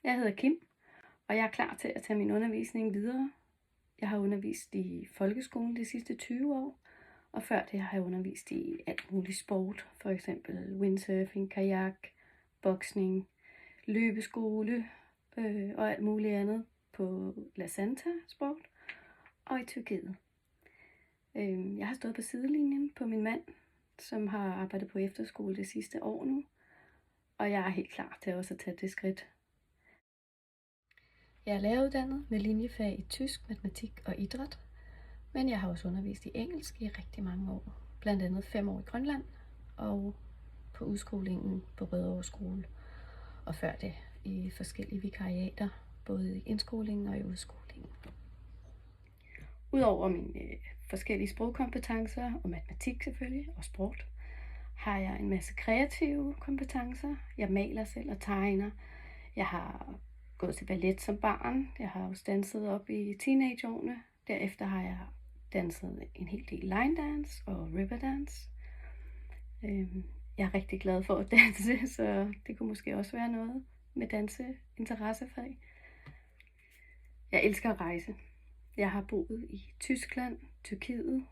Jeg hedder Kim, og jeg er klar til at tage min undervisning videre. Jeg har undervist i folkeskolen de sidste 20 år, og før det har jeg undervist i alt muligt sport, for eksempel windsurfing, kajak, boksning, løbeskole og alt muligt andet på La Santa Sport og i Tyrkiet. Jeg har stået på sidelinjen på min mand, som har arbejdet på efterskole det sidste år nu, og jeg er helt klar til også at tage det skridt. Jeg er læreruddannet med linjefag i tysk, matematik og idræt, men jeg har også undervist i engelsk i rigtig mange år. Blandt andet 5 år i Grønland og på udskolingen på Rødovre Skole. Og før det i forskellige vikariater, både i indskolingen og i udskolingen. Udover mine forskellige sprogkompetencer og matematik selvfølgelig og sport, har jeg en masse kreative kompetencer. Jeg maler selv og tegner. Jeg har gået til ballet som barn. Jeg har også danset op i teenageårene. Derefter har jeg danset en hel del line dance og riverdance. Jeg er rigtig glad for at danse, så det kunne måske også være noget med danseinteressefag. Jeg elsker at rejse. Jeg har boet i Tyskland, Tyrkiet,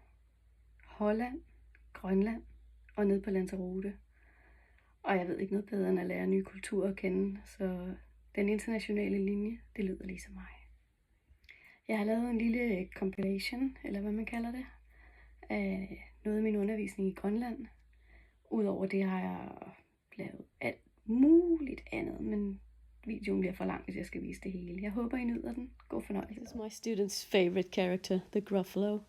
Holland, Grønland og nede på Lanzarote. Og jeg ved ikke noget bedre end at lære nye kulturer at kende, så den internationale linje, det lyder ligesom mig. Jeg har lavet en lille compilation, eller hvad man kalder det, af noget af min undervisning i Grønland. Udover det har jeg lavet alt muligt andet, men videoen bliver for lang, hvis jeg skal vise det hele. Jeg håber, I nyder den. God fornøjelse. This is my student's favorite character, the Gruffalo.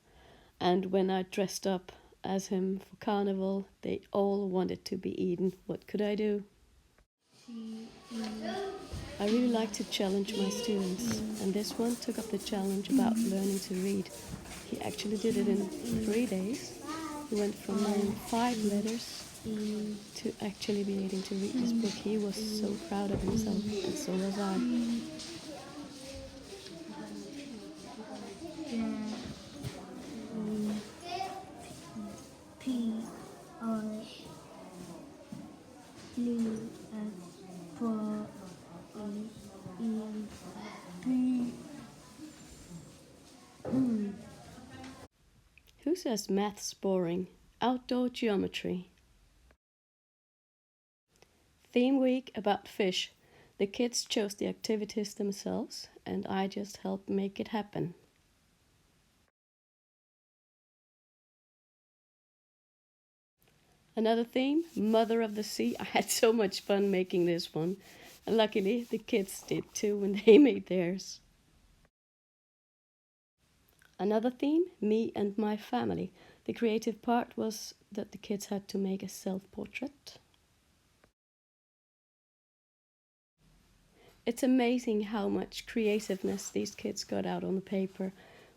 And when I dressed up as him for carnival, they all wanted to be eaten. What could I do? I really like to challenge my students, and this one took up the challenge about learning to read. He actually did it in 3 days. He went from learning 5 letters to actually be able to read this book. He was so proud of himself, and so was I. Who says math's boring? Outdoor geometry. Theme week about fish. The kids chose the activities themselves, and I just helped make it happen. Another theme, Mother of the Sea. I had so much fun making this one. And luckily, the kids did too when they made theirs. Another theme, me and my family. The creative part was that the kids had to make a self-portrait. It's amazing how much creativeness these kids got out on the paper.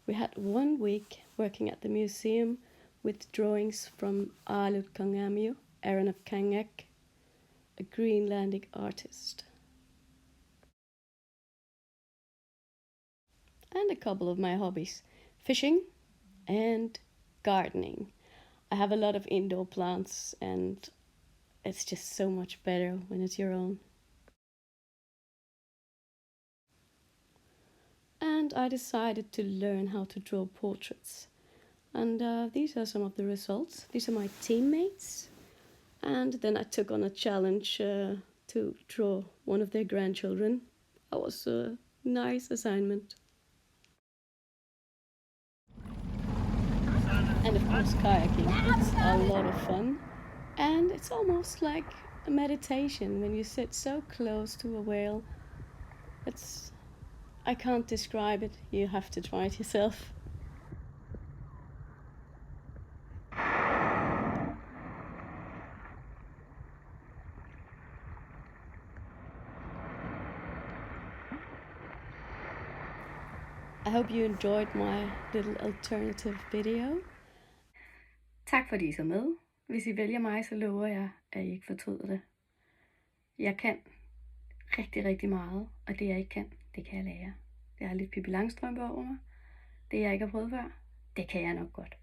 We had 1 week working at the museum with drawings from Alut Kangamio, Aaron of Kangak, a Greenlandic artist. And a couple of my hobbies, fishing and gardening. I have a lot of indoor plants, and it's just so much better when it's your own. And I decided to learn how to draw portraits. And these are some of the results. These are my teammates. And then I took on a challenge to draw one of their grandchildren. That was a nice assignment. And of course kayaking. It's a lot of fun. And it's almost like a meditation when you sit so close to a whale. I can't describe it. You have to try it yourself. I hope you enjoyed my little alternative video. Tak fordi I så med. Hvis I vælger mig, så lover jeg, at I ikke fortryder det. Jeg kan rigtig, rigtig meget, og det jeg ikke kan, det kan jeg lære. Jeg har lidt Pippi Langstrømpe over mig. Det jeg ikke har prøvet før, det kan jeg nok godt.